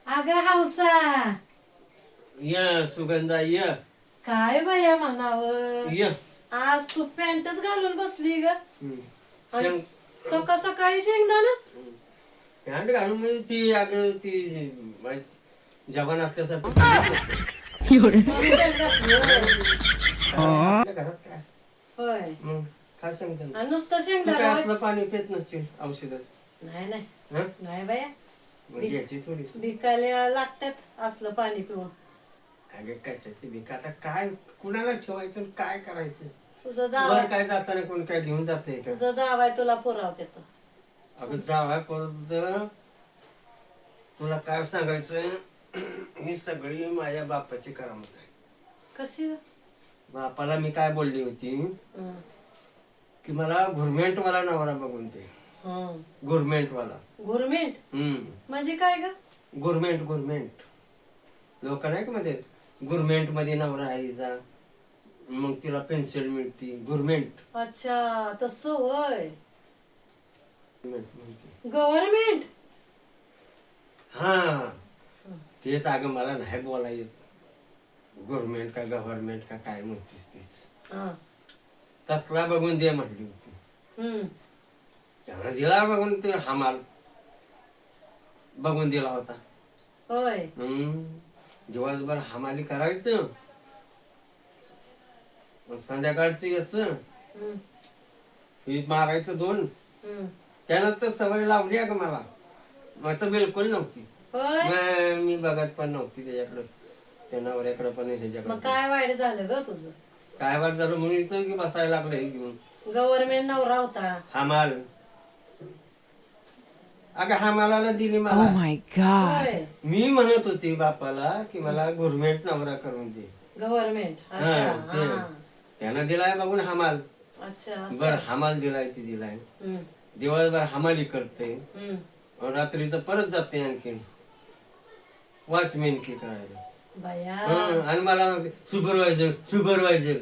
अगं हौसा य सुगंधा य काय बाया म्हणावं य आज तू पॅन्टच घालून बसली ग आणि शेंग सकाळ सकाळी शेंगदाणा पॅन्ट घालून म्हणजे ती अगं ती जवान असल्यासारखं म्हणून पॅन्ट घातली होय. आपल्या घरात काय होय मग काय सांगते आणि नुसतं तू शेंगदाणा काय होय. असलं पाणी पित नसतील औषधच नाही नाही हं? नाही बाया मग घ्यायची थोडीशी भिकायला लागतात असलं पाणी पिऊन अगं कशाची भीक आता काय कुणाला ठेवायचं आणि काय करायचं तुझं वर जावाय काय जाताना कोण काय घेऊन जाते का तुझं जावाय तुला पुरावते अगं जावाय परत तुला काय सांगायचं ही सगळी माझ्या बापाची करामत आहे कशी ग? बापाला मी काय बोलली होती हं, की मला गव्हर्नमेंटवाला नवरा बघून दे हं. गव्हर्नमेंटवाला गव्हर्नमेंट म्हणजे काय ग? गव्हर्नमेंट लोक नाही का मध्ये गव्हर्नमेंट मध्ये नवरा आहे जा मग तिला पेन्शन मिळते गव्हर्नमेंट अच्छा तसं होय गव्हर्नमेंट हा तेच अगं मला नाही बोलायचं गव्हर्नमेंट का गव्हर्नमेंट का काय म्हणतीस तीच हा तसला बघून दे म्हटली होती हम्म त्यानं दिला बघून ते हमाल बघून दिला होता होय दिवसभर हमाली करायचं मग संध्याकाळचं याचं हम्म ही मारायचं दोन हम्म त्यानंतर सवय लावली आहे का मला मग तर बिलकुल नव्हती होय मी बघत पण नव्हती त्याच्याकडं त्या नवऱ्याकडं पण मग ह्याच्याकडं काय वाईट झालं ग तुझं काय वाट झालं म्हणून इथं की बसायला लागलं हे घेऊन गव्हर्नमेंट नवरा होता हमाल अगं हमालाला दिली मला होय मी म्हणत होती बापाला की मला गव्हर्नमेंट नवरा करून दे गव्हर्नमेंट हा, अच्छा ते. हा त्यानं दिलाय बघून हमाल अच्छा असं बर हमाल दिलाय ती दिलाय हम्म दिवसभर हमाली करते हम्म रात्रीचं परत जाते आणखीन वॉचमॅन की करायला बाया आणि मला सुपरवायझर सुपरवायझर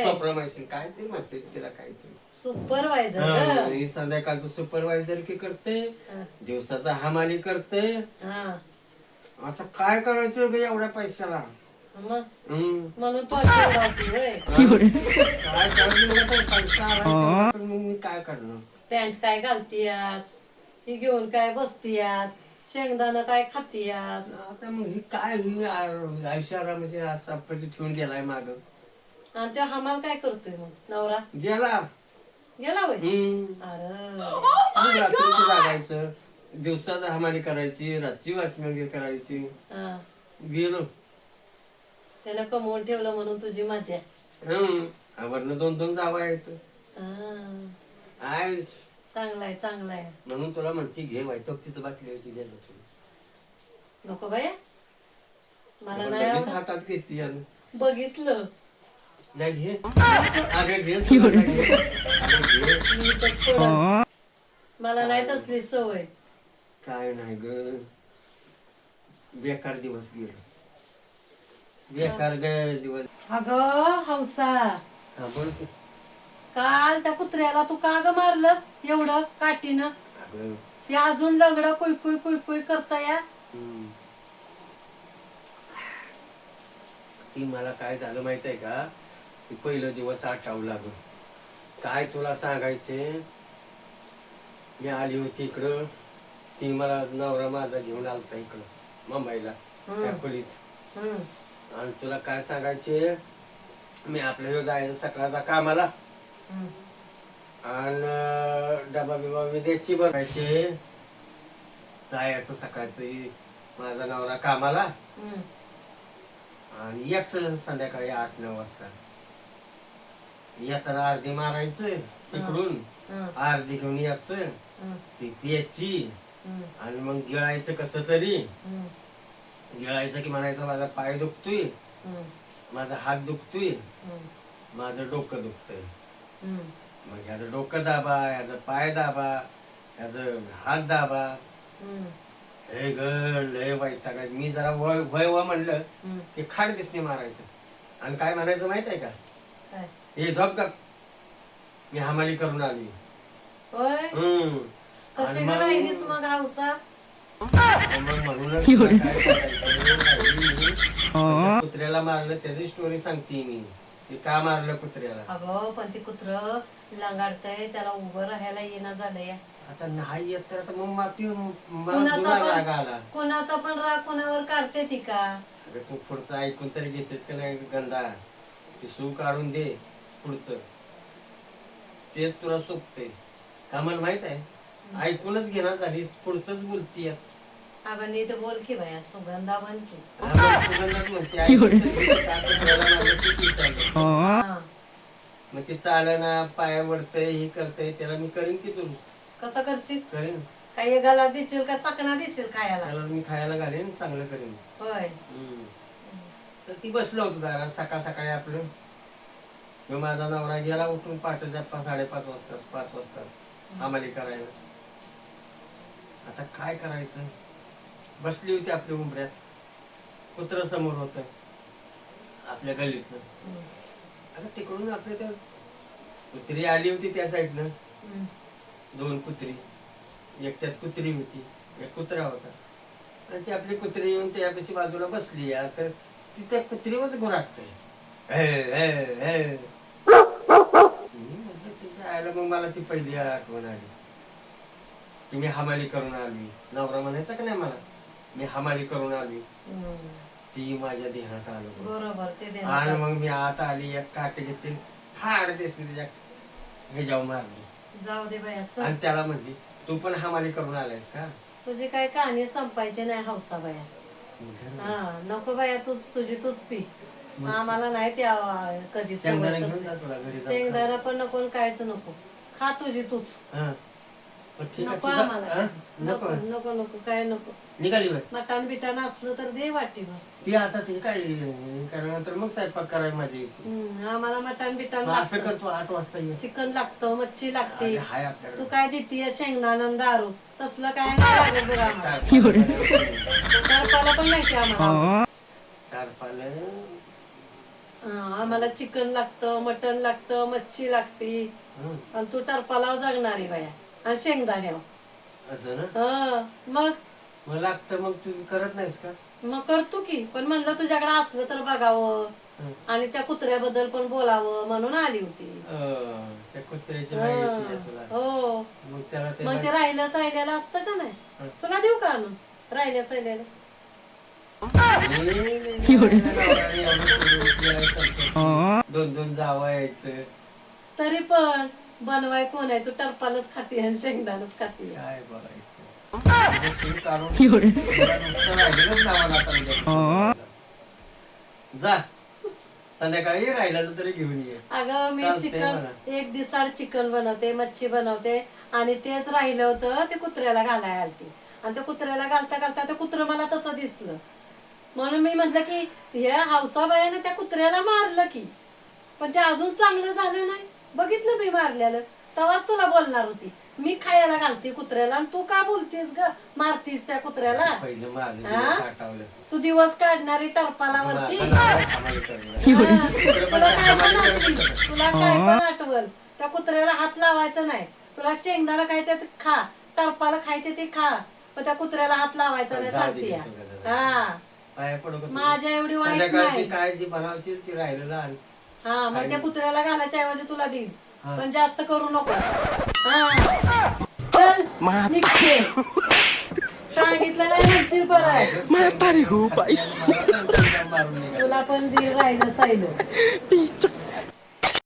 सुपरवायझर काय ते म्हणते तिला काहीतरी सुपरवायझर ही संध्याकाळचं सुपरवायझर की करते दिवसाचा हमाली करते हा आता काय करायचं ग एवढ्या पैशाला मग हम्म. म्हणून तू अशी उडावती होय काय करायचं मला तर पैसा आला तेवढा तर मग मी काय करणार पॅन्ट काय घालतीयास ही घेऊन काय बसतीयास शेंगदाणा काय खातीयास आता मग ही काय ही आयुष्याला म्हणजे असा प्रति ठेवून गेलाय माग आणि त्या हमाल काय करतोय मग नवरा गेला गेला होय अरे मग रात्रीचं जागायचं दिवसाचा हमाली करायची रात्री वाचमेल करायची हा गेलो त्यानं कमवून ठेवलं म्हणून तुझी मजा वरनं दोन दोन जावा आहेत हा आय चांगलाय चांगलाय म्हणून तुला म्हणती घे माहिती तिथं बाटली होती घे नको बाया मला आपण नाही लगेच आवडत हातात घेते आणि बघितलं नाही घे अगं घे सुगंधा, घे. अगं घे. मी इथंच पडल. मला नाही तसली सवय काय नाही ग बेकार दिवस गेलो बेकार ग दिवस अगं हौसा हा बोल की. काल त्या कुत्र्याला तू का ग मारलंस एवढं काठीनं अगं ते अजून लगडं कुई कुई कुई करता या ती मला काय झालं माहित आहे का ती पहिलं दिवस आठवलं लागून काय तुला सांगायचे मी आली होती इकडं ती मला नवरा माझा घेऊन आलता इकडं मुंबईला त्या खोलीत आणि तुला काय सांगायचे मी आपल्या जायचं सकाळचा कामाला आणि डबा बिबा मी द्यायची बघायचे जायचं सकाळचं माझा नवरा कामाला आणि याच संध्याकाळी 8-9 वाजता येताना अर्धी मारायचं तिकडून अर्धी घेऊन यायचं ती प्यायची आणि मग गिळायचं कसं तरी गिळायचं की म्हणायचं माझा पाय दुखतोय माझा हात दुखतोय माझं डोकं दुखतंय मग ह्याचं डोकं दाबा ह्याचं पाय दाबा ह्याचं हात दाबा हे ग लय वैताग मी जरा वय वय म्हणलं की खाड दिसणे मारायचं आणि काय म्हणायचं माहित आहे का हे झोप का मी हमाली करून आली होय हम्म कशी आणि ग मग- राहिलीस मग हौसा मग म्हणूनच तुला काय सांगायचं, राहिली मी. त्या कुत्र्याला मारलं त्याची स्टोरी सांगते मी, ते का मारलं कुत्र्याला. अगं पण ती कुत्र लंगाडतय, त्याला उभं राहायला येणं झालंय. आता नाही येत तर आता मग मला कुणाचा जुना राग पण आला. कुणाचा पण राग कुणावर काढते ती का? अगं तू पुढचं ऐकून तरी घेतेस का नाही गंधा, ते सू काढून दे पुढचं, तेच तुला सोपते का मला माहित आहे. ऐकूनच घेणार झालीस, पुढचंच बोलतीयस. अगं नीट बोल की बाया, सुगंधा बन की. सुगंधाच म्हणते, ऐकून तर घे, का कुत्र्याला मारलं ते विचारलं. हा. मग ते चालना पाया वडतय हे करतय, त्याला मी करीन की तू कसं करशील? करीन, काही गाला देशील का चकना देशील खायला? त्याला मी खायला घालेन, चांगलं करीन. होय. तर ती बसलो होतो दारात सकाळ सकाळी आपलं. मग माझा नवरा गेला उठून पहाटेच्या 5:30 वाजता 5 वाजता आम्हाला करायला. आता काय करायचं, बसली होती आपल्या उंबऱ्यात, कुत्र समोर होत आपल्या गल्लीतलं. आता तिकडून आपल्या त्या कुत्री आली होती त्या साईडनं, 2 कुत्री, एक त्यात कुत्री होती, एक कुत्रा होता. आणि ती आपली कुत्री येऊन त्यापाशी बाजूला बसली. तर ती त्या कुत्रीवरच घोराकते. मी म्हटलं तिच्या आईला, मग मला ती पहिली आठवण आली की मी हमाली करून आली. नवरा म्हणायचा का नाही मला, मी हमाली करून आली. ती माझ्या देहात आलं बरोबर ते दे. आणि मग मी आत आली, एक काटे घेतली, फाड दिसली त्याच्या ह्याच्यावर मारली. जाऊ दे बाया चल. आणि त्याला म्हणली तू पण हमाली करून आलायस का? तुझी काय कहाणी संपायची नाही हौसा बाया. हा नको बाया, तुझी तूच पी. आम्हाला नाही ते कधी शेंगदाणे सवय घेऊन तसली. जा तुला घरी जाऊन. शेंगदाणा पण नको आणि कायच नको, खा तुझी तूच. हा. पण ठीक आहे, नको तुझा- आम्हाला. हा? नको नको नको नको काय नको. निघाली बाई. मटण बिटाण असलं तर दे वाटीभर. ती आता ते काय करण्यानंतर मग स्वयंपाक करायला माझी येते. आम्हाला मटण बिटाण मग असं लागतं, करतो 8 वाजता ये. चिकन लागतं, मच्छी लागते. अगं, हाय आपल्याकडे. तू काय देतीय शेंगदाणा आणि दारू, तसलं काय नाही लागत बघ आम्हाला. टरपाला पण नाही की आम्हाला. टारपालं. आम्हाला चिकन लागतं, मटण लागतं, मच्छी लागते. आणि तू टरपाला जगणारी बाया आणि शेंगदाण्यावर. असं ना. मग मग लागतं, मग तू करत नाहीस का? मग करतो की, पण म्हणलं तुझ्याकडे असलं तर बघावं आणि त्या कुत्र्याबद्दल पण बोलावं म्हणून आली होती. त्या कुत्र्याची माहिती आहे तुला. हो. मग त्याला ते मग ते राहिलं सायल्याला असतं का नाही, तुला देऊ का आणून राहिल्या सायल्याला? 2 जावा आहेत. तरी पण बनवाय कोण आहे? तू टरपालच खाती आणि शेंगदाणच खाती. काय बघायचं, सूर काढून मला नुसतं राहिलेलंच नावाला आता उद्या. जा संध्याकाळी राहिलेलं तरी घेऊन ये. अगं मी चालतंय चिकन मला. एक दिवसाड चिकन बनवते, मच्छी बनवते आणि तेच राहिलं होतं ते कुत्र्याला घालायला आलती. आणि त्या कुत्र्याला घालता घालता ते कुत्र मला तसं दिसलं, म्हणून मी म्हटलं की ह्या हौसाबाईने त्या कुत्र्याला मारलं की, पण ते अजून चांगलं झालं नाही. बघितलं मी मारल्याला, तेव्हाच तुला बोलणार होती. मी खायला घालते कुत्र्याला आणि तू का बोलतीस ग, मारतीस त्या कुत्र्याला? पहिलं माझं हा? दिवस आठवलं. तू दिवस काढणारी टरपालावरती. हमाली करणार. हा, तुला काय पण आठवल, तुला काय पण आठवल, त्या कुत्र्याला हात लावायचं नाही. तुला शेंगदाणा खायचं ते खा, टरपाला खायचे ते खा, पण त्या कुत्र्याला हात लावायचा नाही सांगते. हा पाया पडू का तुला? माझ्या एवढी वाईट संध्याकाळची नाही. काय जी बनवायची ती राहिलेलं आण. हा मग त्या कुत्र्याला घालायच्या ऐवजी तुला देईन, हा. पण जास्त करू नको. हा चल निघते. सांगितलं नाही म्हणशील परत. मारून निघाली. तुला पण दे राहिलं सायलं.